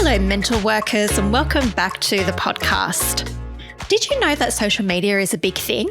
Hello, mental workers, and welcome back to the podcast. Did you know that social media is a big thing?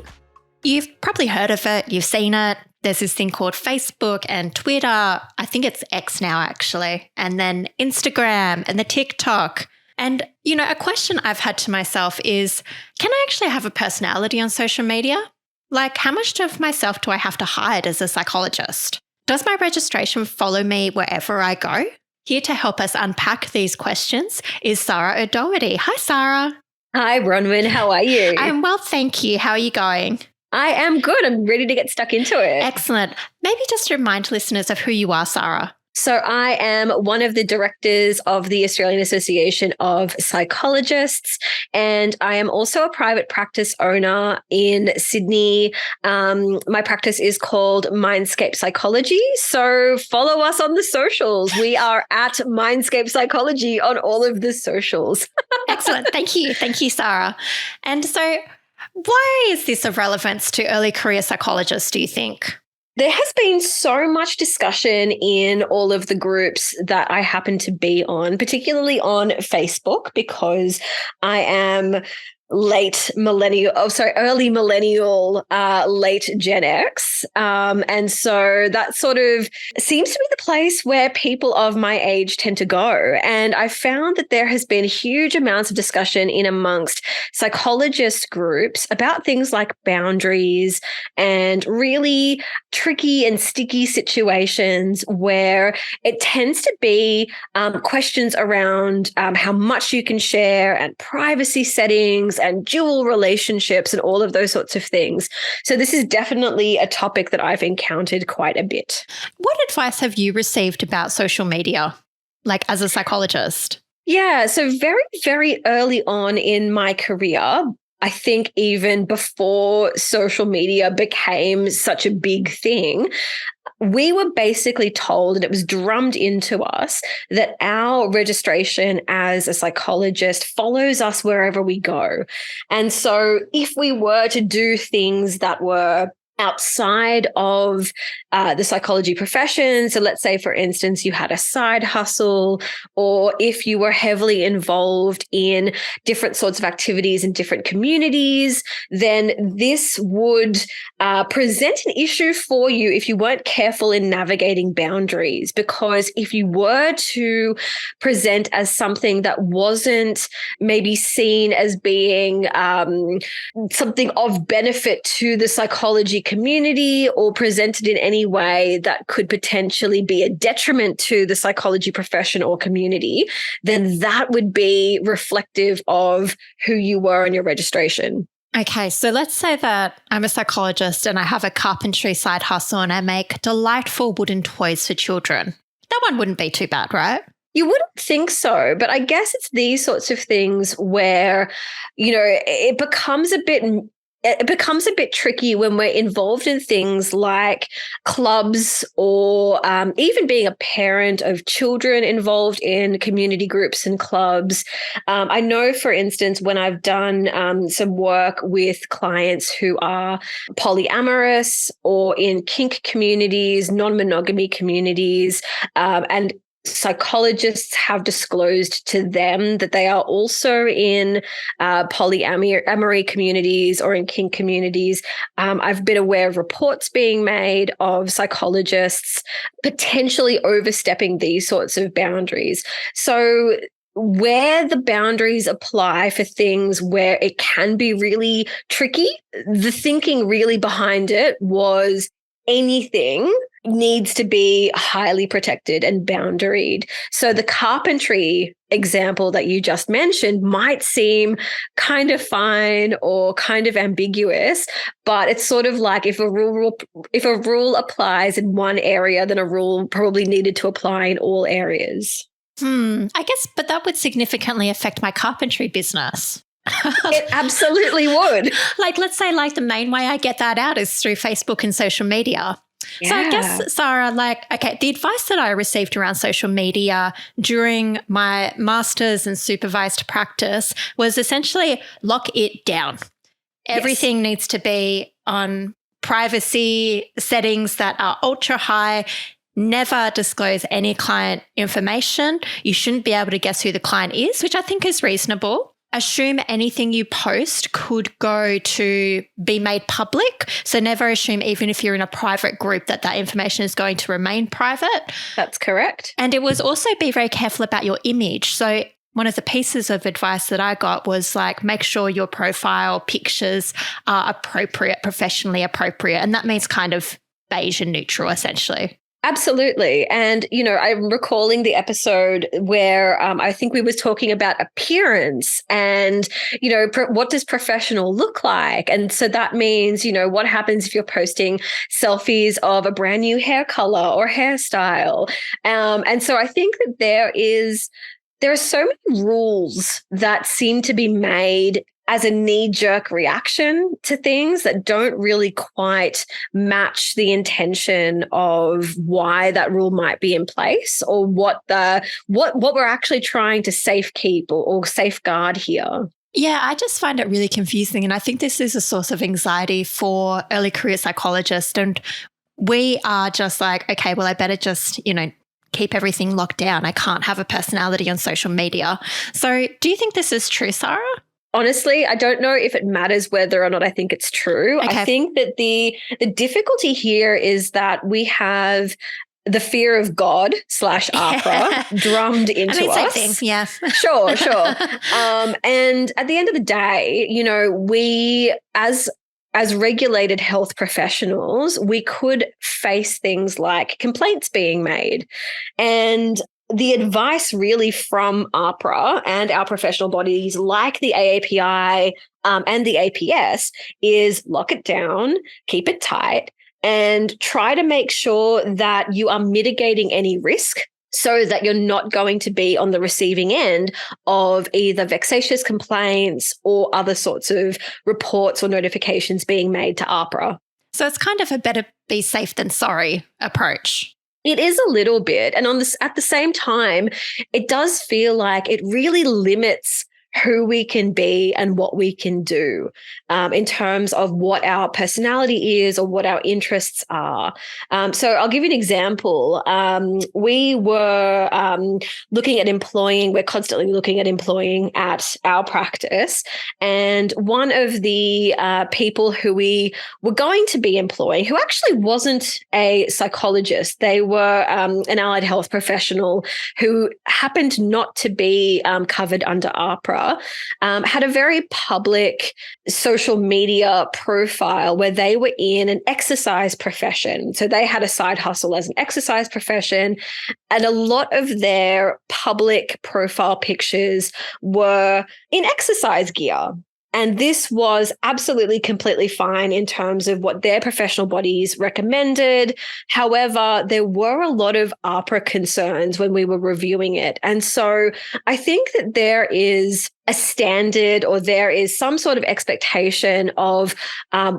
You've probably heard of it, you've seen it. There's this thing called Facebook and Twitter. I think it's X now, actually. And then Instagram and the TikTok. And, a question I've had to myself is, can I actually have a personality on social media? Like, how much of myself do I have to hide as a psychologist? Does my registration follow me wherever I go? Here to help us unpack these questions is Sahra O'Doherty. Hi, Sahra. Hi, Bronwyn. How are you? I'm well, thank you. How are you going? I am good. I'm ready to get stuck into it. Excellent. Maybe just remind listeners of who you are, Sahra. So I am one of the directors of the Australian Association of Psychologists, and I am also a private practice owner in Sydney. My practice is called Mindscape Psychology. So follow us on the socials. We are at Mindscape Psychology on all of the socials. Excellent. Thank you. Thank you, Sahra. And so why is this of relevance to early career psychologists, do you think? There has been so much discussion in all of the groups that I happen to be on, particularly on Facebook, because I am early millennial, late Gen X. And so that sort of seems to be the place where people of my age tend to go. And I found that there has been huge amounts of discussion in amongst psychologist groups about things like boundaries and really tricky and sticky situations where it tends to be questions around how much you can share and privacy settings and dual relationships and all of those sorts of things. So this is definitely a topic that I've encountered quite a bit. What advice have you received about social media, like as a psychologist? Yeah, so very, very early on in my career, I think even before social media became such a big thing, we were basically told, and it was drummed into us, that our registration as a psychologist follows us wherever we go. And so if we were to do things that were outside of the psychology profession, so let's say, for instance, you had a side hustle, or if you were heavily involved in different sorts of activities in different communities, then this would present an issue for you if you weren't careful in navigating boundaries. Because if you were to present as something that wasn't maybe seen as being something of benefit to the psychology community, or presented in any way that could potentially be a detriment to the psychology profession or community, then that would be reflective of who you were in your registration. Okay, so let's say that I'm a psychologist and I have a carpentry side hustle and I make delightful wooden toys for children. That one wouldn't be too bad, right? You wouldn't think so, but I guess it's these sorts of things where, it becomes a bit tricky when we're involved in things like clubs, or even being a parent of children involved in community groups and clubs. I know, for instance, when I've done some work with clients who are polyamorous or in kink communities, non-monogamy communities, and psychologists have disclosed to them that they are also in polyamory communities or in kink communities. I've been aware of reports being made of psychologists potentially overstepping these sorts of boundaries. So where the boundaries apply for things where it can be really tricky, the thinking really behind it was anything needs to be highly protected and boundaried. So the carpentry example that you just mentioned might seem kind of fine or kind of ambiguous, but it's sort of like if a rule applies in one area, then a rule probably needed to apply in all areas. I guess, but that would significantly affect my carpentry business. It absolutely would. Let's say the main way I get that out is through Facebook and social media. Yeah. So I guess, Sahra, the advice that I received around social media during my master's and supervised practice was essentially lock it down. Everything needs to be on privacy settings that are ultra high. never disclose any client information. You shouldn't be able to guess who the client is, which I think is reasonable. Assume anything you post could go to be made public. So never assume, even if you're in a private group, that information is going to remain private. That's correct. And it was also be very careful about your image. So one of the pieces of advice that I got was like, make sure your profile pictures are appropriate, professionally appropriate. And that means kind of beige and neutral, essentially. Absolutely. And, I'm recalling the episode where I think we was talking about appearance and, what does professional look like? And so that means, what happens if you're posting selfies of a brand new hair color or hairstyle? And so I think that there are so many rules that seem to be made as a knee-jerk reaction to things that don't really quite match the intention of why that rule might be in place, or what we're actually trying to safekeep or safeguard here. Yeah, I just find it really confusing. And I think this is a source of anxiety for early career psychologists. And we are just like, okay, well, I better just, keep everything locked down. I can't have a personality on social media. So do you think this is true, Sahra? Honestly, I don't know if it matters whether or not I think it's true. Okay. I think that the difficulty here is that we have the fear of God / APRA drummed into us. Same thing. Yeah. Sure. And at the end of the day, we as regulated health professionals, we could face things like complaints being made. And the advice really from APRA and our professional bodies like the AAPi and the APS is lock it down, keep it tight, and try to make sure that you are mitigating any risk so that you're not going to be on the receiving end of either vexatious complaints or other sorts of reports or notifications being made to APRA. So it's kind of a better be safe than sorry approach. It is a little bit. And at the same time, it does feel like it really limits who we can be and what we can do in terms of what our personality is or what our interests are. So I'll give you an example. We were looking at employing, we're constantly looking at employing at our practice. And one of the people who we were going to be employing, who actually wasn't a psychologist, they were an allied health professional who happened not to be covered under APRA, had a very public social media profile where they were in an exercise profession. So they had a side hustle as an exercise profession, and a lot of their public profile pictures were in exercise gear. And this was absolutely completely fine in terms of what their professional bodies recommended. However, there were a lot of APRA concerns when we were reviewing it. And so I think that there is a standard, or there is some sort of expectation of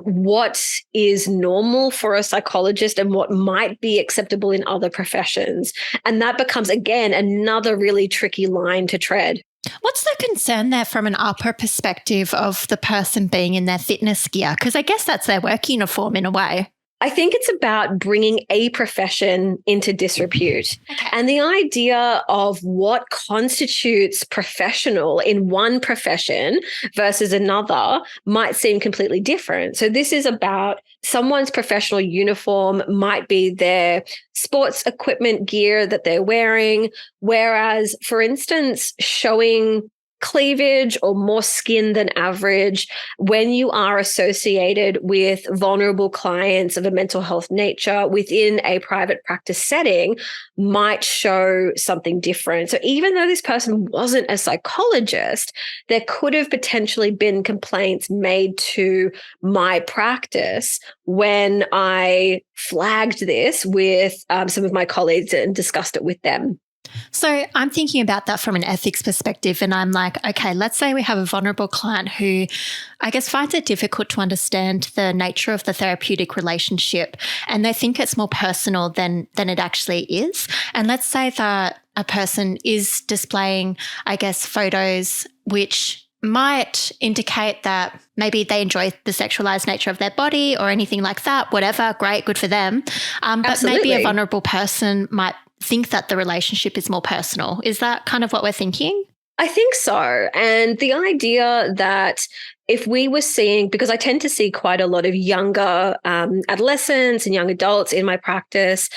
what is normal for a psychologist and what might be acceptable in other professions. And that becomes, again, another really tricky line to tread. What's the concern there from an APRA perspective of the person being in their fitness gear? Because I guess that's their work uniform in a way. I think it's about bringing a profession into disrepute. Okay. And the idea of what constitutes professional in one profession versus another might seem completely different. So this is about someone's professional uniform might be their sports equipment gear that they're wearing, whereas, for instance, showing cleavage or more skin than average when you are associated with vulnerable clients of a mental health nature within a private practice setting might show something different. So even though this person wasn't a psychologist, there could have potentially been complaints made to my practice when I flagged this with some of my colleagues and discussed it with them. So I'm thinking about that from an ethics perspective, and I'm like, okay, let's say we have a vulnerable client who I guess finds it difficult to understand the nature of the therapeutic relationship, and they think it's more personal than it actually is. And let's say that a person is displaying, I guess, photos which might indicate that maybe they enjoy the sexualized nature of their body or anything like that, whatever, great, good for them. But maybe a vulnerable person might think that the relationship is more personal. Is that kind of what we're thinking? I think so. And the idea that if we were seeing, because I tend to see quite a lot of younger adolescents and young adults in my practice,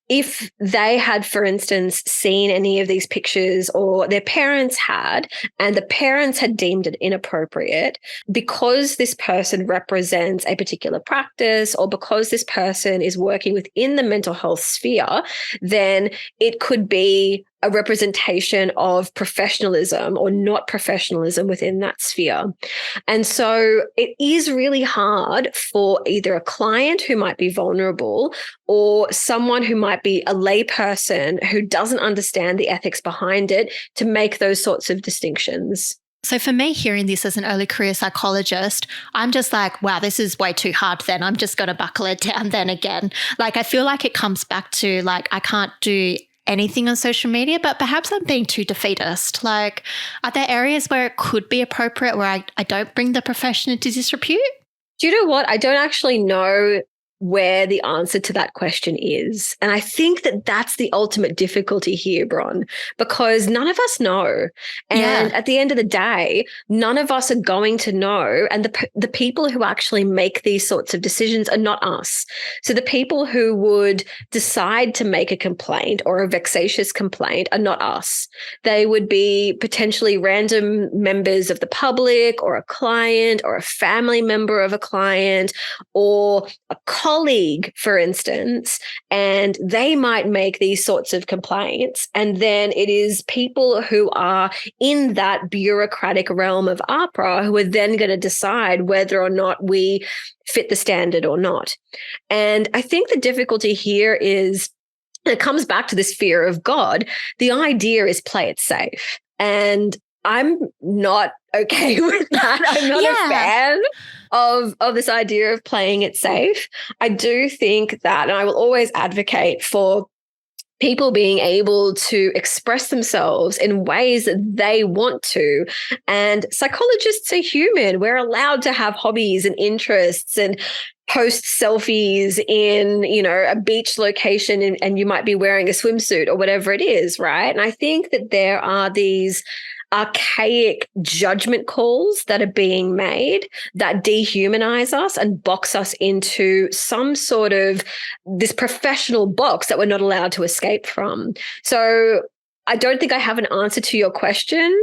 if they had, for instance, seen any of these pictures or their parents had, and the parents had deemed it inappropriate because this person represents a particular practice or because this person is working within the mental health sphere, then it could be a representation of professionalism or not professionalism within that sphere. And so it is really hard for either a client who might be vulnerable or someone who might be a layperson who doesn't understand the ethics behind it to make those sorts of distinctions. So for me, hearing this as an early career psychologist, I'm just like, wow, this is way too hard then. I'm just going to buckle it down then again. Like, I feel like it comes back to like, I can't do anything on social media, but perhaps I'm being too defeatist. Like, are there areas where it could be appropriate where I don't bring the profession into disrepute? Do you know what? I don't actually know where the answer to that question is. And I think that that's the ultimate difficulty here, Bron, because none of us know. And at the end of the day, none of us are going to know. And the people who actually make these sorts of decisions are not us. So the people who would decide to make a complaint or a vexatious complaint are not us. They would be potentially random members of the public or a client or a family member of a client or a colleague, for instance, and they might make these sorts of complaints. And then it is people who are in that bureaucratic realm of AAPi who are then going to decide whether or not we fit the standard or not. And I think the difficulty here is it comes back to this fear of God. The idea is play it safe. And I'm not okay with that. I'm not a fan of this idea of playing it safe. I do think that, and I will always advocate for people being able to express themselves in ways that they want to. And psychologists are human. We're allowed to have hobbies and interests and post selfies in, a beach location and you might be wearing a swimsuit or whatever it is, right? And I think that there are these archaic judgment calls that are being made that dehumanize us and box us into some sort of this professional box that we're not allowed to escape from. So I don't think I have an answer to your question.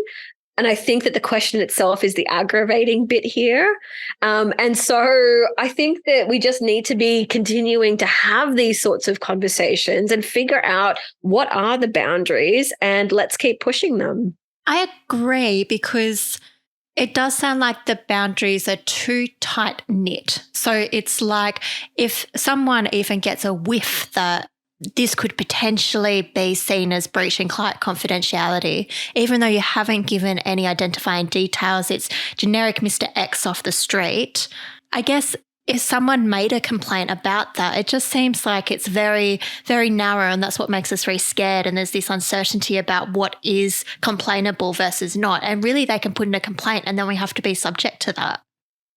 And I think that the question itself is the aggravating bit here. And so I think that we just need to be continuing to have these sorts of conversations and figure out what are the boundaries and let's keep pushing them. I agree, because it does sound like the boundaries are too tight knit. So it's like if someone even gets a whiff that this could potentially be seen as breaching client confidentiality, even though you haven't given any identifying details, it's generic Mr. X off the street. I guess if someone made a complaint about that, it just seems like it's very, very narrow, and that's what makes us very scared. And there's this uncertainty about what is complainable versus not. And really they can put in a complaint and then we have to be subject to that.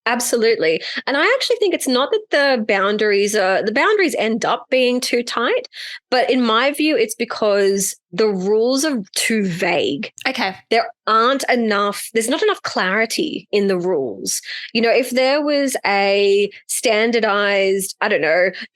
Absolutely. And I actually think it's not that the boundaries end up being too tight, but in my view, it's because the rules are too vague. Okay. There's not enough clarity in the rules. If there was a standardized,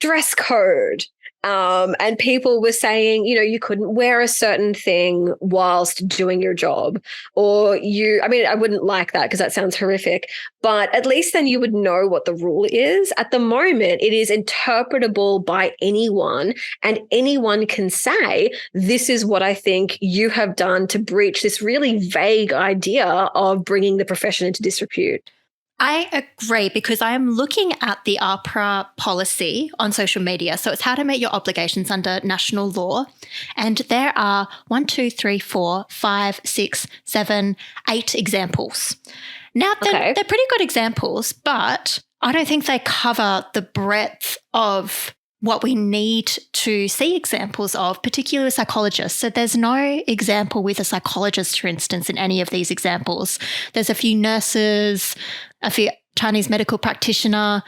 dress code, and people were saying, you couldn't wear a certain thing whilst doing your job, or I wouldn't like that because that sounds horrific, but at least then you would know what the rule is. At the moment, it is interpretable by anyone, and anyone can say, this is what I think you have done to breach this really vague idea of bringing the profession into disrepute. I agree, because I am looking at the AAPi policy on social media. So it's how to meet your obligations under national law. And there are 1, 2, 3, 4, 5, 6, 7, 8 examples. Now, they're pretty good examples, but I don't think they cover the breadth of what we need to see examples of, particularly psychologists. So there's no example with a psychologist, for instance, in any of these examples. There's a few nurses, a few Chinese medical practitioner,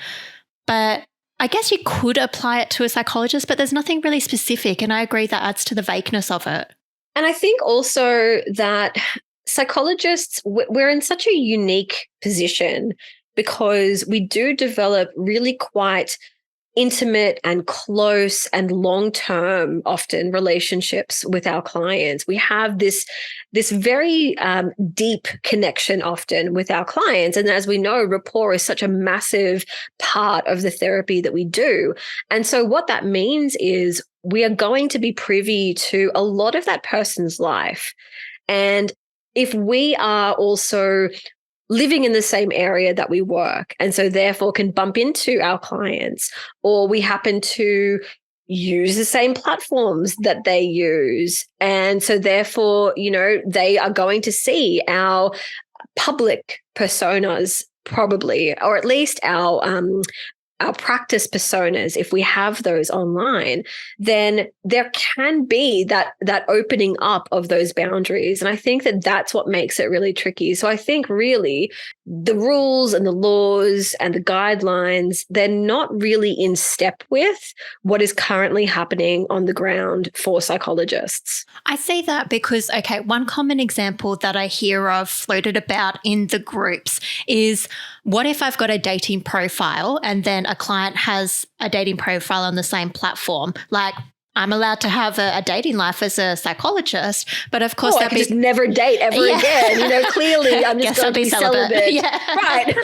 but I guess you could apply it to a psychologist, but there's nothing really specific. And I agree that adds to the vagueness of it. And I think also that psychologists, we're in such a unique position because we do develop really quite intimate and close and long-term, often, relationships with our clients. We have this very deep connection often with our clients. And as we know, rapport is such a massive part of the therapy that we do. And so what that means is we are going to be privy to a lot of that person's life. And if we are also living in the same area that we work, and so therefore can bump into our clients, or we happen to use the same platforms that they use, and so therefore, they are going to see our public personas probably, or at least our practice personas, if we have those online, then there can be that opening up of those boundaries. And I think that that's what makes it really tricky. So I think really the rules and the laws and the guidelines, they're not really in step with what is currently happening on the ground for psychologists. I see that because, okay, one common example that I hear of floated about in the groups is, what if I've got a dating profile and then a client has a dating profile on the same platform? Like, I'm allowed to have a dating life as a psychologist, but of course I could just never date ever again. Clearly I'm just going to be celibate. Yeah. Right.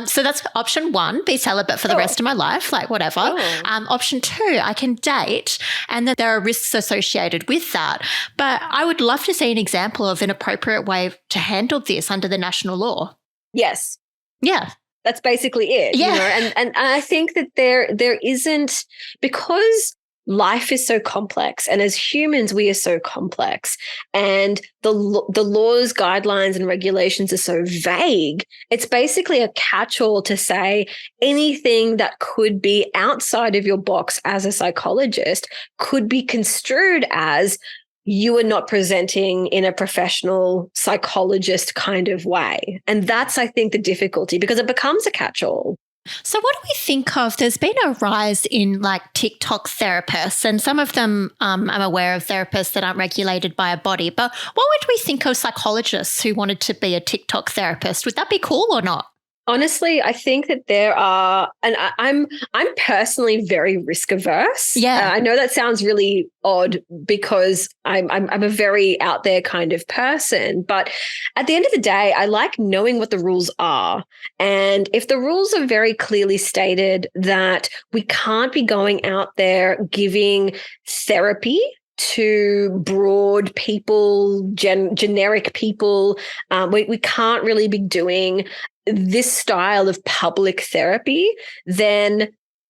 So that's option one, be celibate for the rest of my life, like whatever. Option two, I can date, and that there are risks associated with that. But I would love to see an example of an appropriate way to handle this under the national law. Yes. Yeah. That's basically it. Yeah. And I think that there isn't, because life is so complex, and as humans we are so complex, and the laws, guidelines and regulations are so vague, it's basically a catch-all to say anything that could be outside of your box as a psychologist could be construed as you are not presenting in a professional psychologist kind of way. And that's, I think, the difficulty, because it becomes a catch-all. So what do we think of? There's been a rise in like TikTok therapists, and some of them I'm aware of therapists that aren't regulated by a body. But what would we think of psychologists who wanted to be a TikTok therapist? Would that be cool or not? Honestly, I think that there are, and I'm personally very risk averse. Yeah, I know that sounds really odd because I'm a very out there kind of person, but at the end of the day, I like knowing what the rules are. And if the rules are very clearly stated that we can't be going out there giving therapy to broad people, generic people, we can't really be doing this style of public therapy, then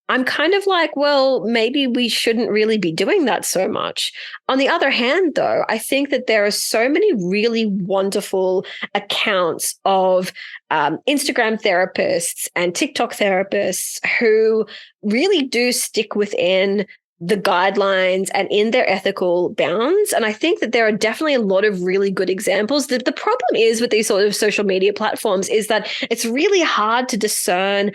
I'm kind of like, well, maybe we shouldn't really be doing that so much. On the other hand, though, I think that there are so many really wonderful accounts of Instagram therapists and TikTok therapists who really do stick within the guidelines and in their ethical bounds. And I think that there are definitely a lot of really good examples. The problem is with these sort of social media platforms is that it's really hard to discern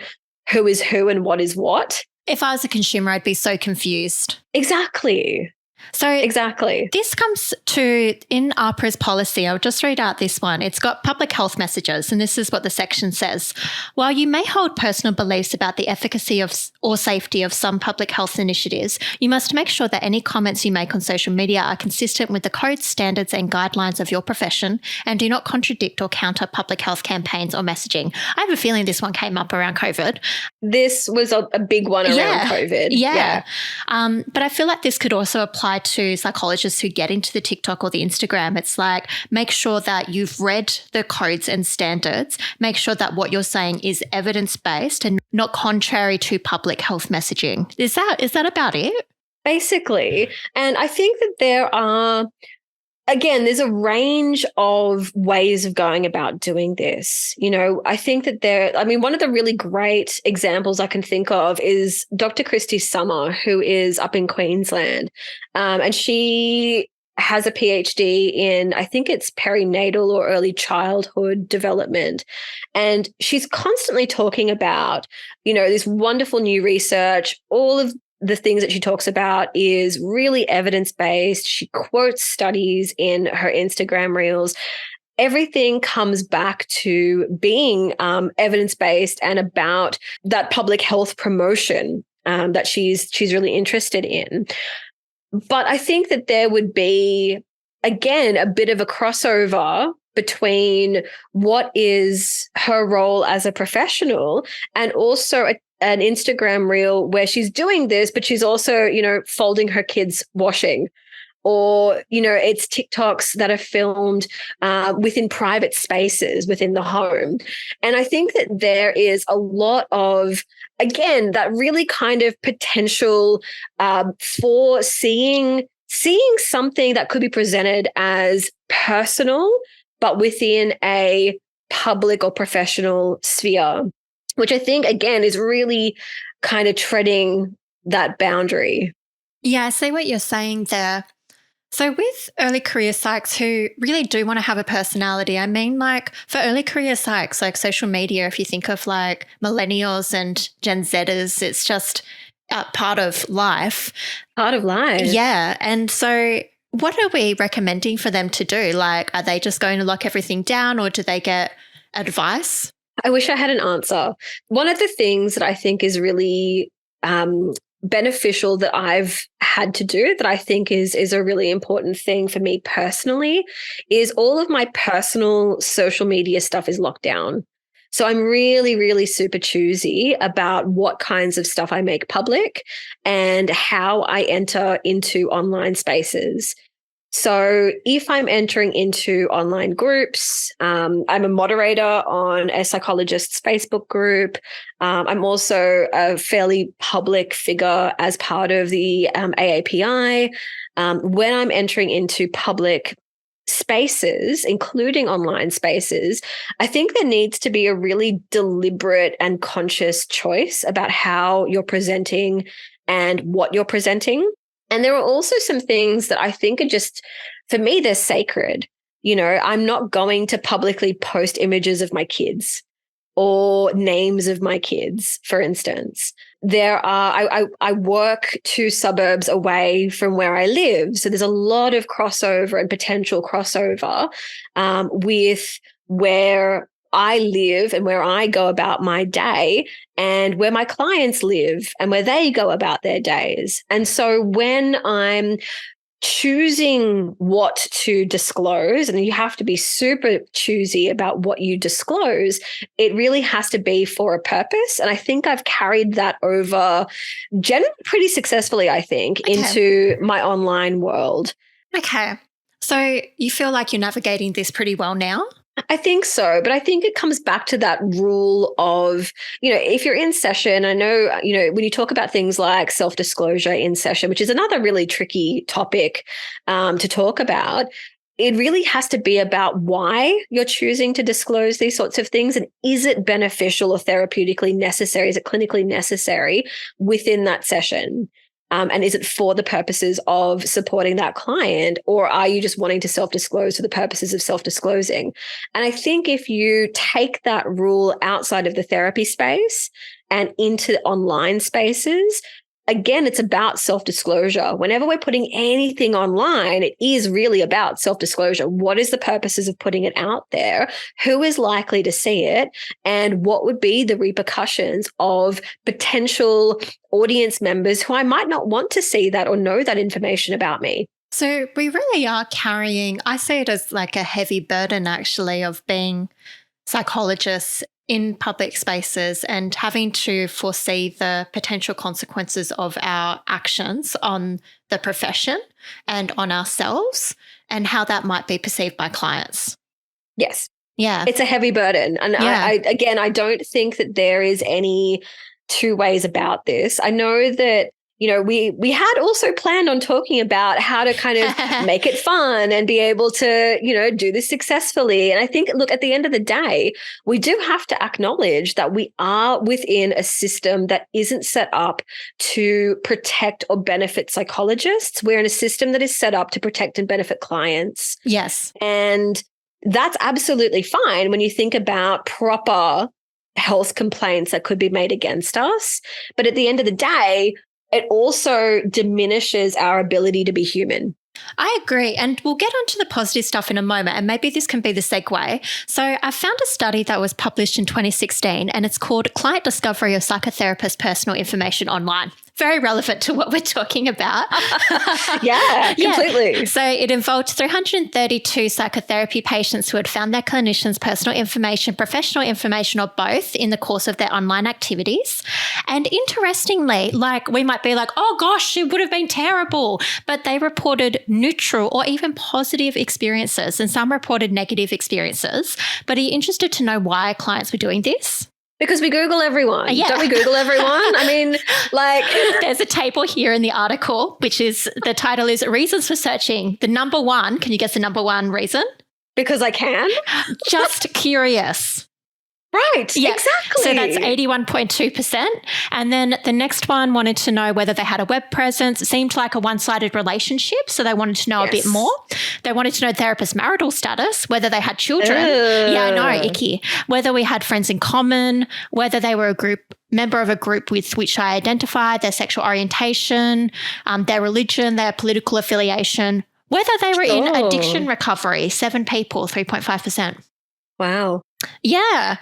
who is who and what is what. If I was a consumer, I'd be so confused. Exactly. So exactly. This comes to, in AAPi's policy, I'll just read out this one. It's got public health messages, and this is what the section says. While you may hold personal beliefs about the efficacy of or safety of some public health initiatives, you must make sure that any comments you make on social media are consistent with the codes, standards and guidelines of your profession and do not contradict or counter public health campaigns or messaging. I have a feeling this one came up around COVID. This was a big one around COVID. Yeah. But I feel like this could also apply to psychologists who get into the TikTok or the Instagram. It's like, make sure that you've read the codes and standards, make sure that what you're saying is evidence-based and not contrary to public health messaging. Is that about it? Basically. And I think that there are Again, there's a range of ways of going about doing this. I think that one of the really great examples I can think of is Dr. Christy Summer, who is up in Queensland. And she has a PhD in, I think it's perinatal or early childhood development. And she's constantly talking about, this wonderful new research, all of the things that she talks about is really evidence-based. She quotes studies in her Instagram reels. Everything comes back to being evidence-based and about that public health promotion that she's really interested in. But I think that there would be, again, a bit of a crossover between what is her role as a professional and also an Instagram reel where she's doing this, but she's also, folding her kids' washing. Or, it's TikToks that are filmed within private spaces within the home. And I think that there is a lot of, again, that really kind of potential for seeing something that could be presented as personal, but within a public or professional sphere, which I think, again, is really kind of treading that boundary. Yeah, I see what you're saying there. So with early career psychs who really do want to have a personality, I mean, like for early career psychs, like social media, if you think of like millennials and Gen Zers, it's just part of life. Part of life. Yeah. And so what are we recommending for them to do? Like, are they just going to lock everything down or do they get advice? I wish I had an answer. One of the things that I think is really beneficial that I've had to do that I think is a really important thing for me personally is all of my personal social media stuff is locked down. So I'm really, really super choosy about what kinds of stuff I make public and how I enter into online spaces. So if I'm entering into online groups, I'm a moderator on a Psychologist's Facebook group. I'm also a fairly public figure as part of the AAPi. When I'm entering into public spaces, including online spaces, I think there needs to be a really deliberate and conscious choice about how you're presenting and what you're presenting. And there are also some things that I think are just, for me, they're sacred. I'm not going to publicly post images of my kids or names of my kids, for instance. I work 2 suburbs away from where I live. So there's a lot of crossover and potential crossover with where I live and where I go about my day and where my clients live and where they go about their days. And so when I'm choosing what to disclose, and you have to be super choosy about what you disclose, it really has to be for a purpose. And I think I've carried that over generally pretty successfully, I think, into my online world. Okay. So you feel like you're navigating this pretty well now? I think so, but I think it comes back to that rule of, if you're in session, I know, when you talk about things like self-disclosure in session, which is another really tricky topic to talk about, it really has to be about why you're choosing to disclose these sorts of things. And is it beneficial or therapeutically necessary? Is it clinically necessary within that session? And is it for the purposes of supporting that client, or are you just wanting to self-disclose for the purposes of self-disclosing? And I think if you take that rule outside of the therapy space and into online spaces, again, it's about self-disclosure. Whenever we're putting anything online, it is really about self-disclosure. What is the purposes of putting it out there? Who is likely to see it? And what would be the repercussions of potential audience members who I might not want to see that or know that information about me? So we really are carrying, I see it as like a heavy burden actually of being psychologists in public spaces and having to foresee the potential consequences of our actions on the profession and on ourselves and how that might be perceived by clients. Yes. Yeah. It's a heavy burden. And I don't think that there is any 2 ways about this. I know that, we had also planned on talking about how to kind of make it fun and be able to, do this successfully. And I think, look, at the end of the day, we do have to acknowledge that we are within a system that isn't set up to protect or benefit psychologists. We're in a system that is set up to protect and benefit clients. Yes. And that's absolutely fine when you think about proper health complaints that could be made against us. But at the end of the day, it also diminishes our ability to be human. I agree. And we'll get onto the positive stuff in a moment. And maybe this can be the segue. So I found a study that was published in 2016, and it's called Client Discovery of Psychotherapist Personal Information Online. Very relevant to what we're talking about. Yeah, completely. Yeah. So it involved 332 psychotherapy patients who had found their clinicians' personal information, professional information, or both in the course of their online activities. And interestingly, we might be like, oh gosh, it would have been terrible. But they reported neutral or even positive experiences, and some reported negative experiences. But are you interested to know why clients were doing this? Because we Google everyone. Yeah. Don't we Google everyone? I mean, There's a table here in the article, which is, the title is Reasons for Searching. The number one, can you guess the number one reason? Because I can. Just curious. Right, yeah. Exactly. So that's 81.2%. And then the next one wanted to know whether they had a web presence. It seemed like a one-sided relationship, so they wanted to know a bit more. They wanted to know therapist marital status, whether they had children. Yeah, I know, icky. Whether we had friends in common, whether they were member of a group with which I identified, their sexual orientation, their religion, their political affiliation, whether they were in addiction recovery, 7 people, 3.5%. Wow. Yeah.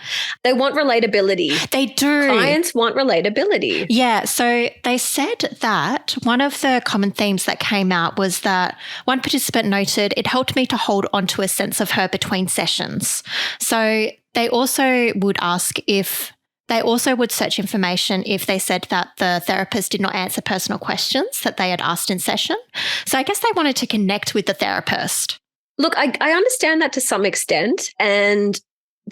They want relatability. They do. Clients want relatability. Yeah. So they said that one of the common themes that came out was that one participant noted, it helped me to hold on to a sense of her between sessions. So they also would search information if they said that the therapist did not answer personal questions that they had asked in session. So I guess they wanted to connect with the therapist. Look, I understand that to some extent. And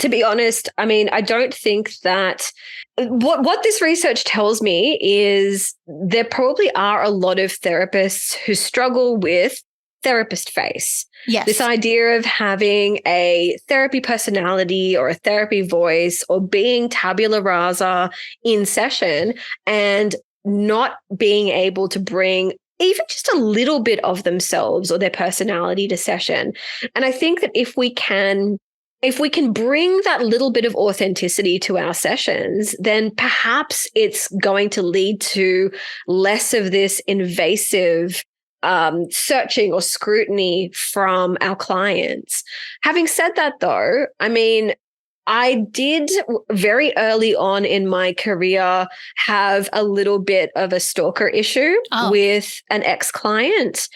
to be honest, I mean, I don't think that what this research tells me is there probably are a lot of therapists who struggle with therapist face. Yes. This idea of having a therapy personality or a therapy voice or being tabula rasa in session and not being able to bring even just a little bit of themselves or their personality to session. And I think that if we can bring that little bit of authenticity to our sessions, then perhaps it's going to lead to less of this invasive searching or scrutiny from our clients. Having said that, though, I mean, I did very early on in my career have a little bit of a stalker issue with an ex-client,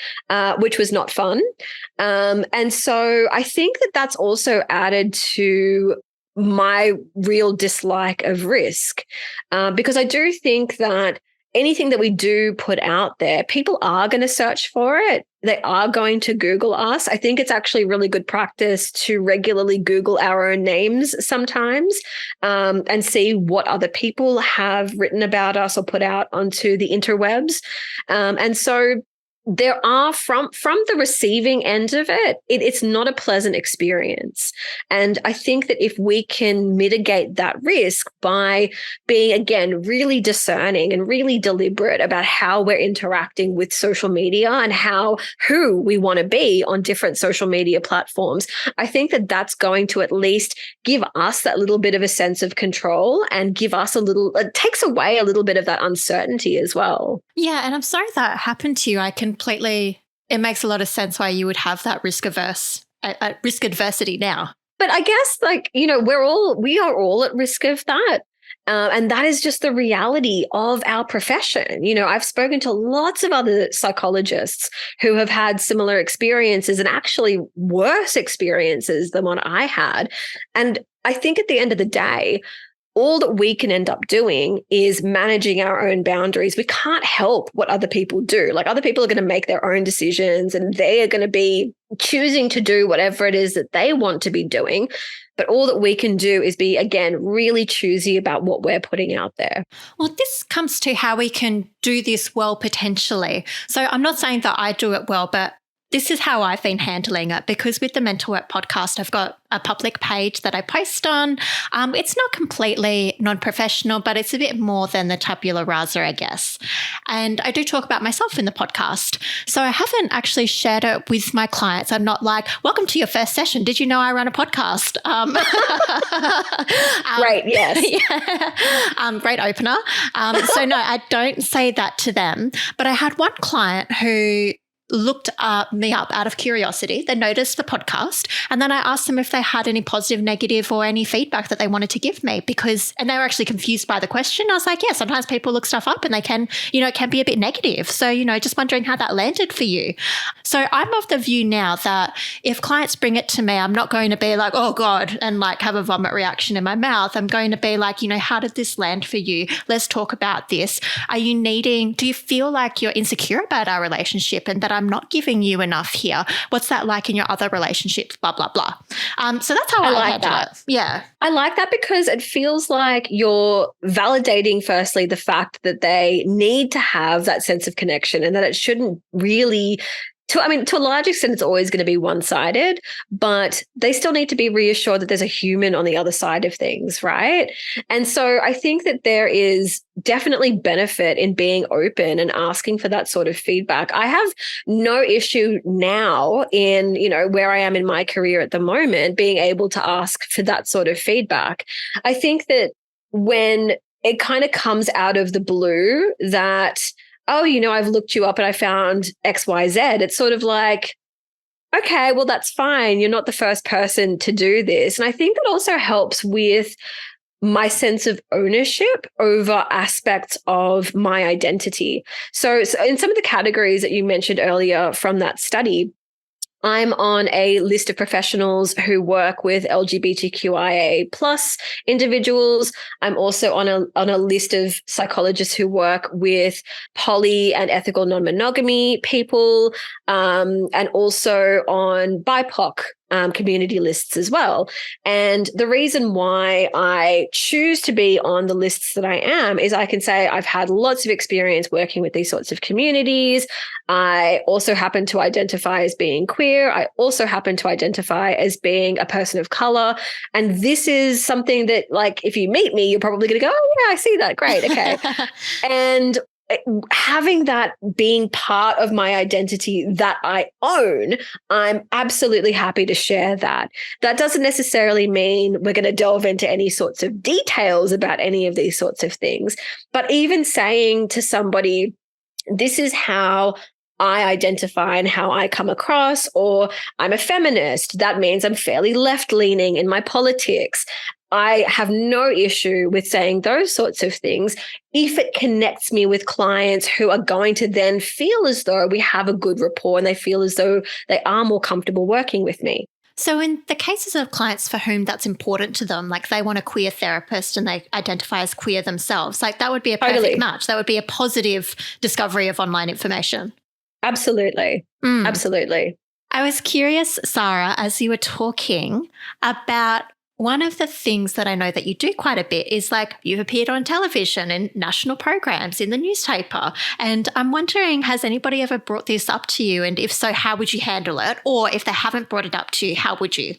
which was not fun. And so I think that that's also added to my real dislike of risk, because I do think that anything that we do put out there, people are going to search for it. They are going to Google us. I think it's actually really good practice to regularly Google our own names sometimes, and see what other people have written about us or put out onto the interwebs. And so there are from the receiving end of it, it's not a pleasant experience. And I think that if we can mitigate that risk by being, again, really discerning and really deliberate about how we're interacting with social media and who we want to be on different social media platforms, I think that that's going to at least give us that little bit of a sense of control and give us it takes away a little bit of that uncertainty as well. Yeah. And I'm sorry that happened to you. It makes a lot of sense why you would have that risk adversity now. But I guess we are all at risk of that. And that is just the reality of our profession. I've spoken to lots of other psychologists who have had similar experiences and actually worse experiences than what I had. And I think at the end of the day, all that we can end up doing is managing our own boundaries. We can't help what other people do. Like, other people are going to make their own decisions and they are going to be choosing to do whatever it is that they want to be doing. But all that we can do is be, again, really choosy about what we're putting out there. Well, this comes to how we can do this well potentially. So I'm not saying that I do it well, but this is how I've been handling it, because with the Mental Work podcast, I've got a public page that I post on. It's not completely non-professional, but it's a bit more than the tabula rasa, I guess. And I do talk about myself in the podcast. So I haven't actually shared it with my clients. I'm not like, welcome to your first session. Did you know I run a podcast? Right, yes. Yeah. Great opener. So no, I don't say that to them. But I had one client who looked me up out of curiosity. They noticed the podcast, and then I asked them if they had any positive, negative, or any feedback that they wanted to give me, and they were actually confused by the question. I was like, yeah, sometimes people look stuff up and they can, it can be a bit negative. So, just wondering how that landed for you. So I'm of the view now that if clients bring it to me, I'm not going to be like, oh God, and like have a vomit reaction in my mouth. I'm going to be like, how did this land for you? Let's talk about this. Do you feel like you're insecure about our relationship and that I'm not giving you enough here? What's that like in your other relationships? Blah, blah, blah. So that's how I handle it. Yeah. I like that because it feels like you're validating, firstly, the fact that they need to have that sense of connection and that it shouldn't really to a large extent, it's always going to be one-sided, but they still need to be reassured that there's a human on the other side of things, right? And so I think that there is definitely benefit in being open and asking for that sort of feedback. I have no issue now in, where I am in my career at the moment, being able to ask for that sort of feedback. I think that when it kind of comes out of the blue that, oh, I've looked you up and I found XYZ. It's sort of like, okay, well, that's fine. You're not the first person to do this. And I think that also helps with my sense of ownership over aspects of my identity. So in some of the categories that you mentioned earlier from that study, I'm on a list of professionals who work with LGBTQIA plus individuals. I'm also on a list of psychologists who work with poly and ethical non-monogamy people, and also on BIPOC community lists as well. And the reason why I choose to be on the lists that I am is I can say I've had lots of experience working with these sorts of communities. I also happen to identify as being queer. I also happen to identify as being a person of color. And this is something that, like, if you meet me, you're probably going to go, oh, yeah, I see that. Great. Okay. And having that being part of my identity that I own, I'm absolutely happy to share that. That doesn't necessarily mean we're going to delve into any sorts of details about any of these sorts of things. But even saying to somebody, this is how I identify and how I come across, or I'm a feminist, that means I'm fairly left-leaning in my politics. I have no issue with saying those sorts of things if it connects me with clients who are going to then feel as though we have a good rapport and they feel as though they are more comfortable working with me. So in the cases of clients for whom that's important to them, like they want a queer therapist and they identify as queer themselves, like that would be a perfect match. That would be a positive discovery of online information. Absolutely. Absolutely. I was curious, Sahra, as you were talking about one of the things that I know that you do quite a bit is like you've appeared on television and national programs in the newspaper. And I'm wondering, has anybody ever brought this up to you? And if so, how would you handle it? Or if they haven't brought it up to you, how would you?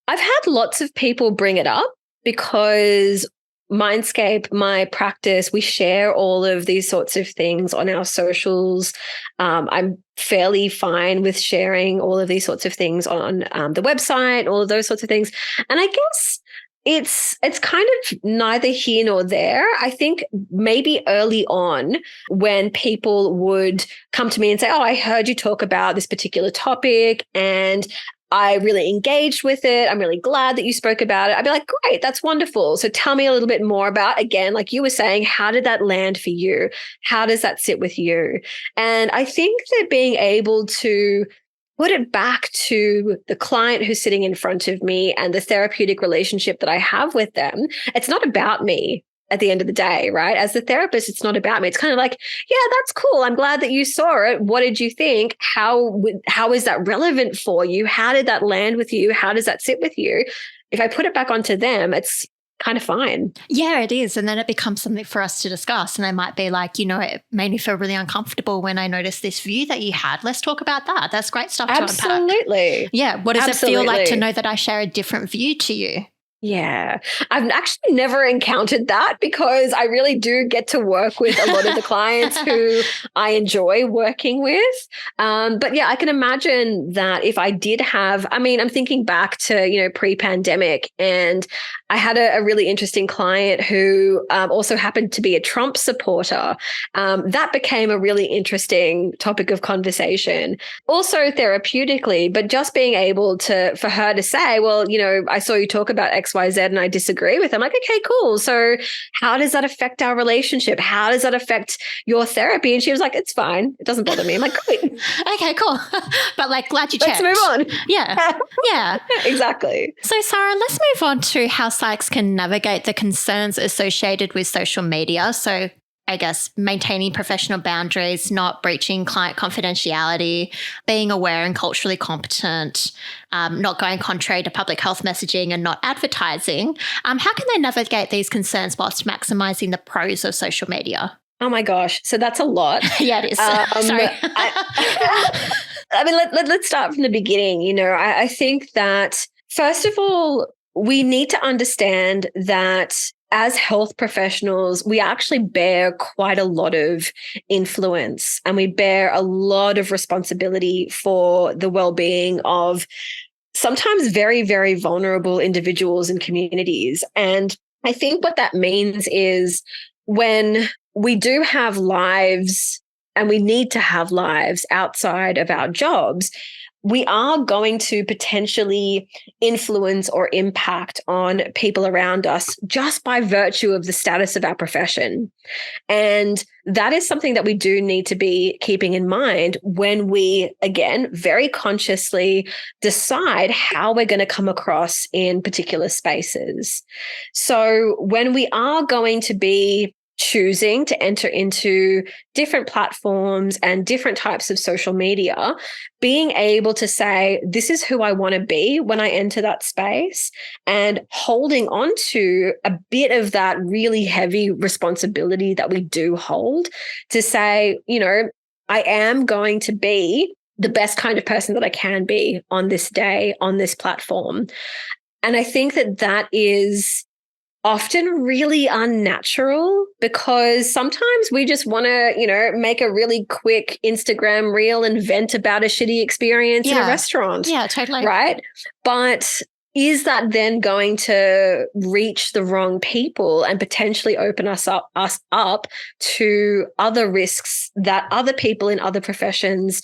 I've had lots of people bring it up because Mindscape, my practice, we share all of these sorts of things on our socials. I'm fairly fine with sharing all of these sorts of things on the website, all of those sorts of things. And I guess it's kind of neither here nor there. I think maybe early on when people would come to me and say, oh, I heard you talk about this particular topic and I really engaged with it. I'm really glad that you spoke about it. I'd be like, great, that's wonderful. So tell me a little bit more about, again, like you were saying, how did that land for you? How does that sit with you? And I think that being able to put it back to the client who's sitting in front of me and the therapeutic relationship that I have with them, it's not about me at the end of the day, right? As the therapist, it's not about me. It's kind of like, yeah, that's cool. I'm glad that you saw it. What did you think? How is that relevant for you? How did that land with you? How does that sit with you? If I put it back onto them, it's kind of fine. Yeah, it is. And then it becomes something for us to discuss. And I might be like, it made me feel really uncomfortable when I noticed this view that you had. Let's talk about that. That's great stuff to unpack. Absolutely. Yeah. What does it feel like to know that I share a different view to you? Yeah, I've actually never encountered that because I really do get to work with a lot of the clients who I enjoy working with. But yeah, I can imagine that if I did have, I'm thinking back to, pre-pandemic, and I had a really interesting client who also happened to be a Trump supporter. That became a really interesting topic of conversation, also therapeutically, but just being able for her to say, well, I saw you talk about XYZ and I disagree with them. Like, okay, cool. So how does that affect our relationship? How does that affect your therapy? And she was like, it's fine. It doesn't bother me. I'm like, great. Okay, cool. But glad you checked. Let's move on. Yeah. Yeah. Exactly. So Sahra, let's move on to how psychs can navigate the concerns associated with social media. So I guess maintaining professional boundaries, not breaching client confidentiality, being aware and culturally competent, not going contrary to public health messaging and not advertising. How can they navigate these concerns whilst maximizing the pros of social media? Oh my gosh. So that's a lot. Yeah, it is. Sorry. Let's start from the beginning. I think that first of all, we need to understand that as health professionals, we actually bear quite a lot of influence and we bear a lot of responsibility for the well-being of sometimes very, very vulnerable individuals and communities. And I think what that means is when we do have lives and we need to have lives outside of our jobs, we are going to potentially influence or impact on people around us just by virtue of the status of our profession. And that is something that we do need to be keeping in mind when we, again, very consciously decide how we're going to come across in particular spaces. So when we are going to be choosing to enter into different platforms and different types of social media, being able to say, this is who I want to be when I enter that space, and holding on to a bit of that really heavy responsibility that we do hold to say, I am going to be the best kind of person that I can be on this day, on this platform. And I think that is often really unnatural because sometimes we just want to, make a really quick Instagram reel and vent about a shitty experience in a restaurant. Yeah, totally. Right. But is that then going to reach the wrong people and potentially open us up to other risks that other people in other professions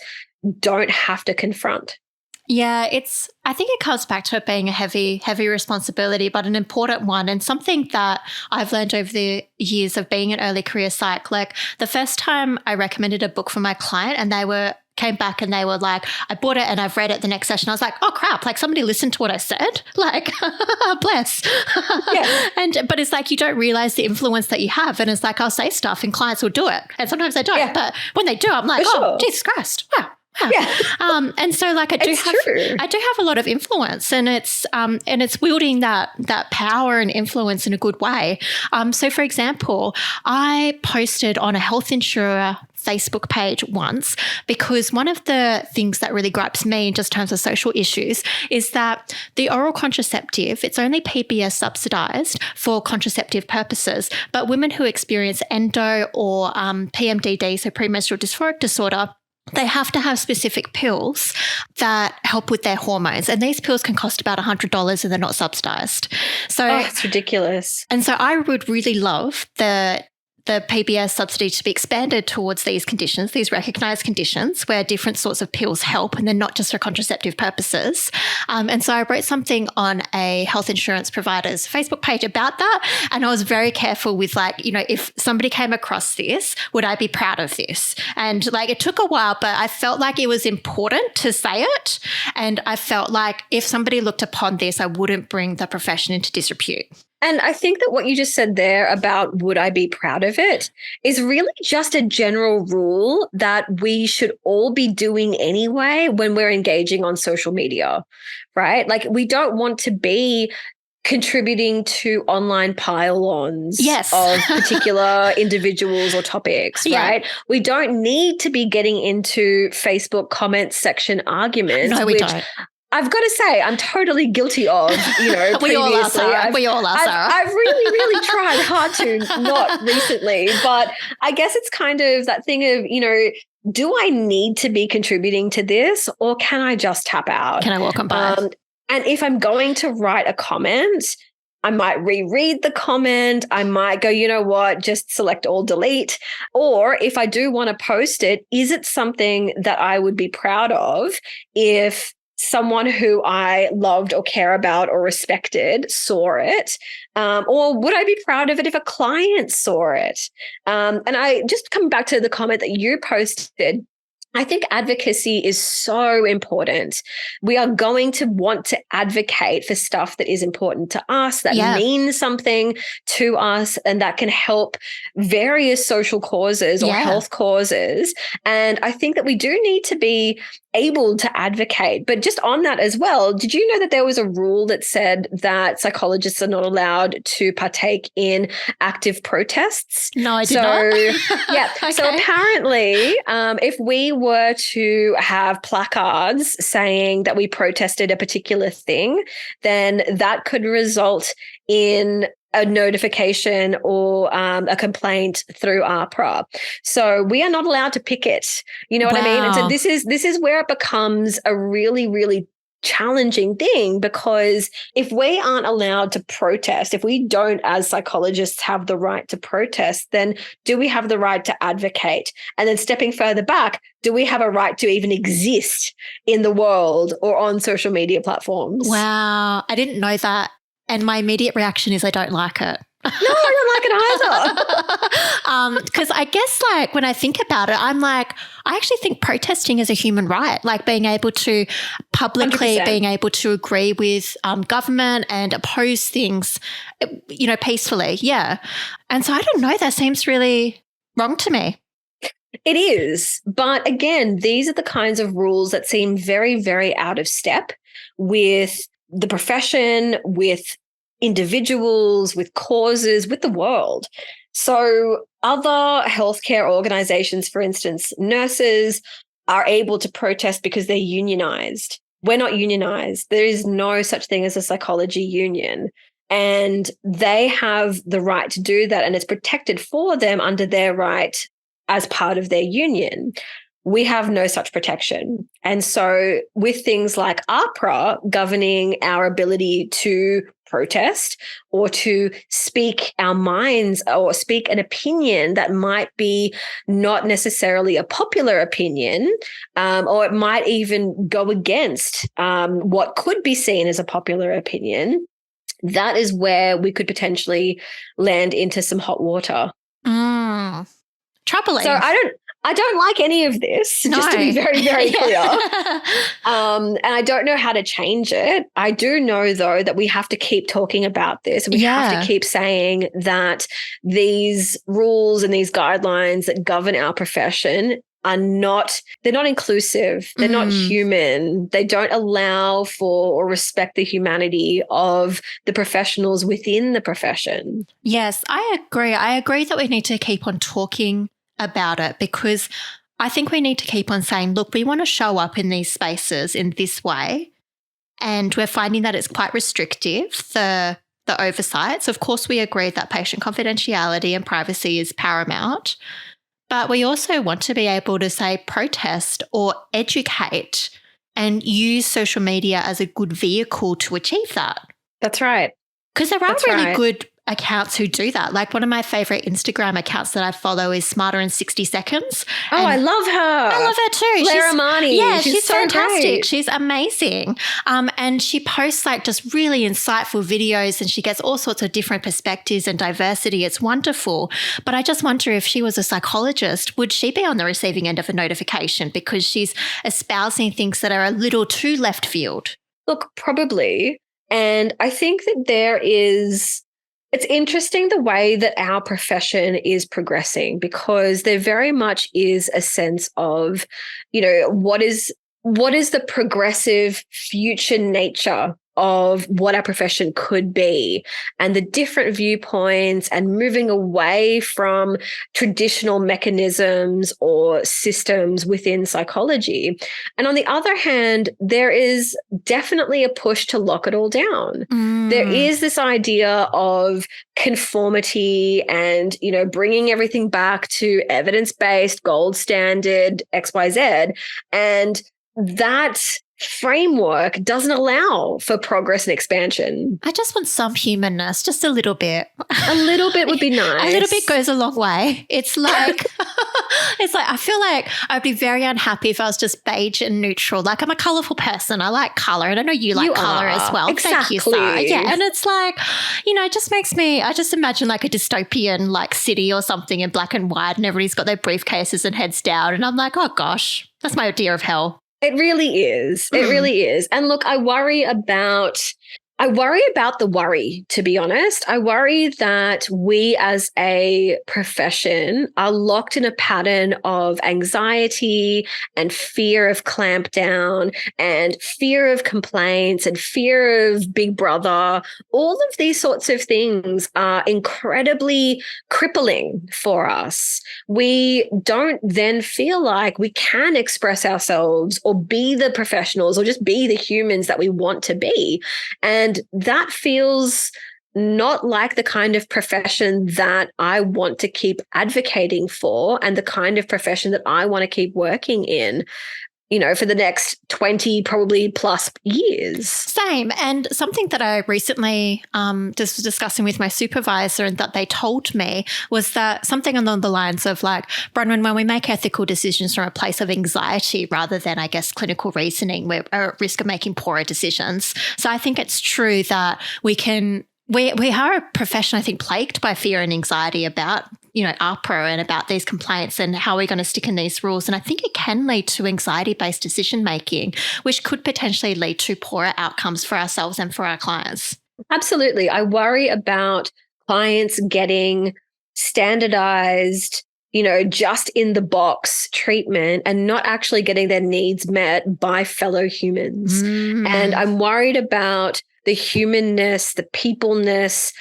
don't have to confront? Yeah, I think it comes back to it being a heavy responsibility, but an important one, and something that I've learned over the years of being an early career psych. Like the first time I recommended a book for my client and came back and they were like, I bought it and I've read it the next session. I was like, oh crap, like somebody listened to what I said. Like, bless. Yeah. But it's like, you don't realize the influence that you have. And it's like, I'll say stuff and clients will do it. And sometimes they don't, but when they do, I'm like, oh, Jesus Christ. Wow. Yeah. And so I do have a lot of influence, and it's wielding that power and influence in a good way. So for example, I posted on a health insurer Facebook page once because one of the things that really gripes me in just terms of social issues is that the oral contraceptive, it's only PBS subsidized for contraceptive purposes, but women who experience endo or PMDD, so premenstrual dysphoric disorder, they have to have specific pills that help with their hormones. And these pills can cost about $100 and they're not subsidized. So it's ridiculous. And so I would really love the the PBS subsidy to be expanded towards these conditions, these recognised conditions where different sorts of pills help and they're not just for contraceptive purposes. And so I wrote something on a health insurance provider's Facebook page about that. And I was very careful with if somebody came across this, would I be proud of this? And it took a while, but I felt like it was important to say it. And I felt like if somebody looked upon this, I wouldn't bring the profession into disrepute. And I think that what you just said there about would I be proud of it is really just a general rule that we should all be doing anyway when we're engaging on social media, right? We don't want to be contributing to online pile-ons of particular individuals or topics, right? We don't need to be getting into Facebook comment section arguments. No, we don't. I've got to say, I'm totally guilty of, previously. We all are, Sarah. I've really, really tried hard to not recently, but I guess it's kind of that thing of, do I need to be contributing to this or can I just tap out? Can I walk on by? And if I'm going to write a comment, I might reread the comment. I might go, you know what, just select all delete. Or if I do want to post it, is it something that I would be proud of if someone who I loved or care about or respected saw it? Or would I be proud of it if a client saw it? And I just come back to the comment that you posted. I think advocacy is so important. We are going to want to advocate for stuff that is important to us, that means something to us, and that can help various social causes or health causes. And I think that we do need to be able to advocate. But just on that as well, did you know that there was a rule that said that psychologists are not allowed to partake in active protests? No, I did not. Yeah. Okay. So apparently, if we were to have placards saying that we protested a particular thing, then that could result in a notification or a complaint through AAPi. So we are not allowed to picket. You know what I mean? And so this is where it becomes a really, really challenging thing, because if we aren't allowed to protest, if we don't as psychologists have the right to protest, then do we have the right to advocate? And then stepping further back, do we have a right to even exist in the world or on social media platforms? Wow. I didn't know that. And my immediate reaction is I don't like it. No, I don't like it either. Because I guess when I think about it, I'm I actually think protesting is a human right, being able to publicly, 100%. Being able to agree with government and oppose things, peacefully. Yeah. And so I don't know, that seems really wrong to me. It is. But again, these are the kinds of rules that seem very, very out of step with the profession, with individuals, with causes, with the world. So other healthcare organizations, for instance, nurses, are able to protest because they're unionized. We're not unionized. There is no such thing as a psychology union. And they have the right to do that, and it's protected for them under their right as part of their union. We have no such protection. And so with things like AAPi governing our ability to protest or to speak our minds or speak an opinion that might be not necessarily a popular opinion, or it might even go against what could be seen as a popular opinion, that is where we could potentially land into some hot water. Troubling. So I don't like any of this, just to be very, very clear. And I don't know how to change it. I do know, though, that we have to keep talking about this. We have to keep saying that these rules and these guidelines that govern our profession they're not inclusive. They're not human. They don't allow for or respect the humanity of the professionals within the profession. Yes, I agree. I agree that we need to keep on talking about it, because I think we need to keep on saying, look, we want to show up in these spaces in this way, and we're finding that it's quite restrictive, the oversight. So of course we agree that patient confidentiality and privacy is paramount, but we also want to be able to say protest or educate and use social media as a good vehicle to achieve that. That's right. Because there are really good accounts who do that. Like one of my favorite Instagram accounts that I follow is Smarter in 60 Seconds. Oh, I love her. I love her too. Lara Marnie. Yeah, she's so fantastic. great. She's amazing. And she posts like just really insightful videos, and she gets all sorts of different perspectives and diversity. It's wonderful. But I just wonder, if she was a psychologist, would she be on the receiving end of a notification because she's espousing things that are a little too left field? Look, probably. And I think that it's interesting the way that our profession is progressing, because there very much is a sense of, what is the progressive future nature of what our profession could be, and the different viewpoints, and moving away from traditional mechanisms or systems within psychology. And on the other hand, there is definitely a push to lock it all down. There is this idea of conformity and, bringing everything back to evidence-based, gold standard, XYZ. And that framework doesn't allow for progress and expansion. I just want some humanness, just a little bit. A little bit would be nice. A little bit goes a long way. It's like, I feel like I'd be very unhappy if I was just beige and neutral. Like, I'm a colourful person. I like colour, and I know you like colour as well. Exactly. Thank you, Sahra. Yeah, and it's like, it just makes me, I just imagine like a dystopian like city or something in black and white, and everybody's got their briefcases and heads down, and I'm like, oh gosh, that's my idea of hell. It really is. It really is. And look, I worry about the worry, to be honest. I worry that we as a profession are locked in a pattern of anxiety and fear of clampdown and fear of complaints and fear of Big Brother. All of these sorts of things are incredibly crippling for us. We don't then feel like we can express ourselves or be the professionals or just be the humans that we want to be. And that feels not like the kind of profession that I want to keep advocating for, and the kind of profession that I want to keep working in, for the next 20 probably plus years. Same. And something that I recently just was discussing with my supervisor, and that they told me, was that something along the lines of like, Bronwyn, when we make ethical decisions from a place of anxiety rather than, I guess, clinical reasoning, we're at risk of making poorer decisions. So I think it's true that we are a profession, I think, plagued by fear and anxiety about, APRA and about these complaints and how we're going to stick in these rules. And I think it can lead to anxiety-based decision-making, which could potentially lead to poorer outcomes for ourselves and for our clients. Absolutely. I worry about clients getting standardized, just in the box treatment and not actually getting their needs met by fellow humans. And I'm worried about the humanness, the peopleness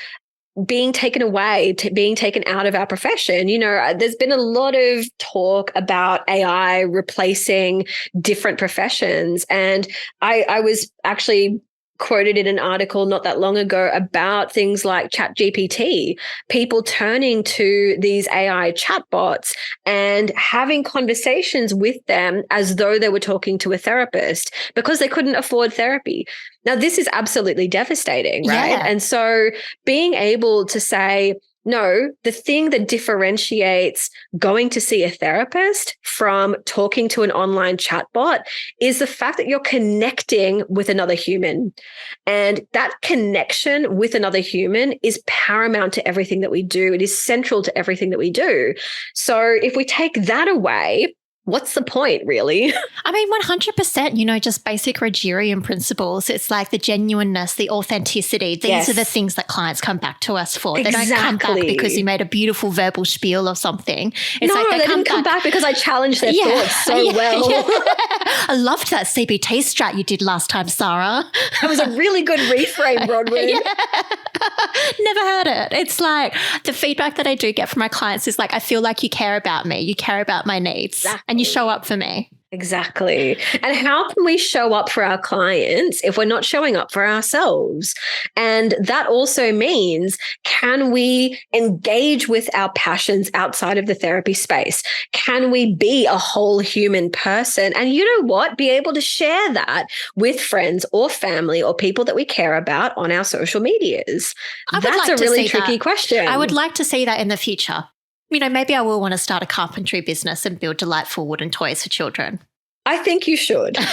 being taken away, being taken out of our profession. There's been a lot of talk about AI replacing different professions. And I was actually quoted in an article not that long ago about things like ChatGPT, people turning to these AI chatbots and having conversations with them as though they were talking to a therapist because they couldn't afford therapy. Now, this is absolutely devastating, right? Yeah. And so being able to say, no, the thing that differentiates going to see a therapist from talking to an online chatbot is the fact that you're connecting with another human. And that connection with another human is paramount to everything that we do. It is central to everything that we do. So if we take that away, what's the point, really? I mean, 100%, just basic Rogerian principles. It's like the genuineness, the authenticity. These are the things that clients come back to us for. Exactly. They don't come back because you made a beautiful verbal spiel or something. It's no, like they didn't come back because I challenged their thoughts so well. Yeah. I loved that CBT strat you did last time, Sahra. That was a really good reframe, Bronwyn. Never heard it. It's like the feedback that I do get from my clients is like, I feel like you care about me. You care about my needs. Exactly. And you show up for me. Exactly. And how can we show up for our clients if we're not showing up for ourselves? And that also means, can we engage with our passions outside of the therapy space? Can we be a whole human person? And you know what? Be able to share that with friends or family or people that we care about on our social medias. That's a really tricky question. I would like to see that in the future. Maybe I will want to start a carpentry business and build delightful wooden toys for children. I think you should. And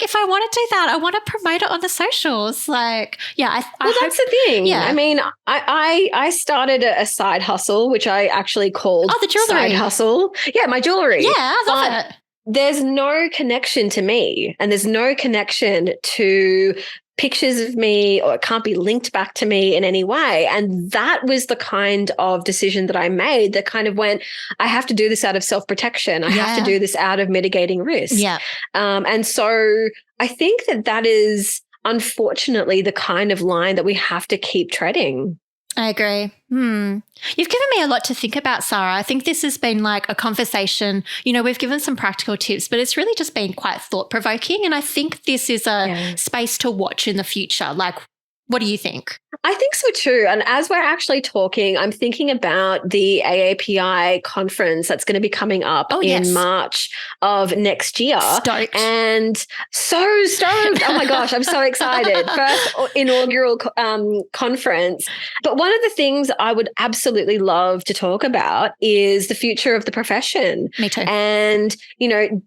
if I want to do that, I want to promote it on the socials. That's the thing. Yeah. I mean, I started a side hustle, which I actually called the jewelry side hustle. Yeah, my jewelry. Yeah, I love it. There's no connection to me, and there's no connection to pictures of me, or it can't be linked back to me in any way. And that was the kind of decision that I made that kind of went, I have to do this out of self-protection. I have to do this out of mitigating risk. Yeah. And so I think that is unfortunately the kind of line that we have to keep treading. I agree. You've given me a lot to think about, Sahra. I think this has been like a conversation. We've given some practical tips, but it's really just been quite thought-provoking. And I think this is a space to watch in the future. What do you think? I think so too. And as we're actually talking, I'm thinking about the AAPi conference that's going to be coming up in March of next year. Stoked. And so stoked. Oh my gosh, I'm so excited. First inaugural conference. But one of the things I would absolutely love to talk about is the future of the profession. Me too. And,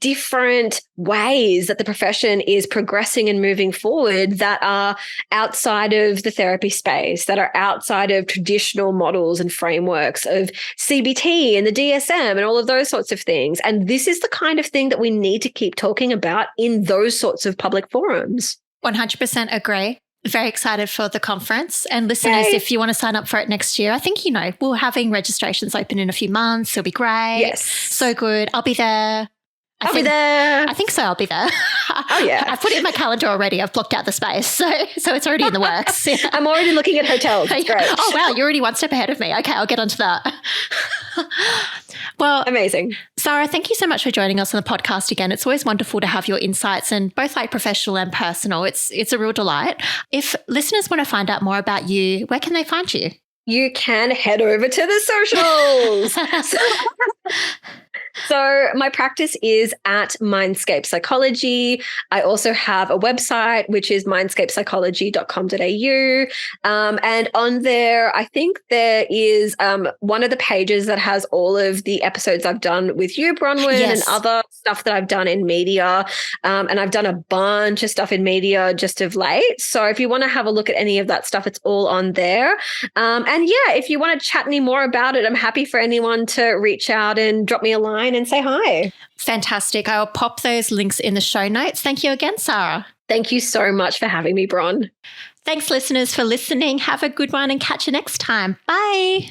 different ways that the profession is progressing and moving forward that are outside of the therapy space, that are outside of traditional models and frameworks of CBT and the DSM and all of those sorts of things. And this is the kind of thing that we need to keep talking about in those sorts of public forums. 100% agree. Very excited for the conference. And listeners, if you want to sign up for it next year, I think, we're having registrations open in a few months. It'll be great. Yes. So good. I'll be there. I'll be there. I think so. I'll be there. Oh, yeah. I've put it in my calendar already. I've blocked out the space. So it's already in the works. Yeah. I'm already looking at hotels. It's great. Oh, wow. You're already one step ahead of me. Okay, I'll get onto that. Well, amazing. Sahra, thank you so much for joining us on the podcast again. It's always wonderful to have your insights, and both professional and personal. It's a real delight. If listeners want to find out more about you, where can they find you? You can head over to the socials. So my practice is at Mindscape Psychology. I also have a website, which is mindscapepsychology.com.au. And on there, I think there is one of the pages that has all of the episodes I've done with you, Bronwyn, and other stuff that I've done in media. And I've done a bunch of stuff in media just of late. So if you want to have a look at any of that stuff, it's all on there. And if you want to chat any more about it, I'm happy for anyone to reach out and drop me a line and say hi. Fantastic. I'll pop those links in the show notes. Thank you again, Sahra. Thank you so much for having me, Bron. Thanks, listeners, for listening. Have a good one and catch you next time. Bye.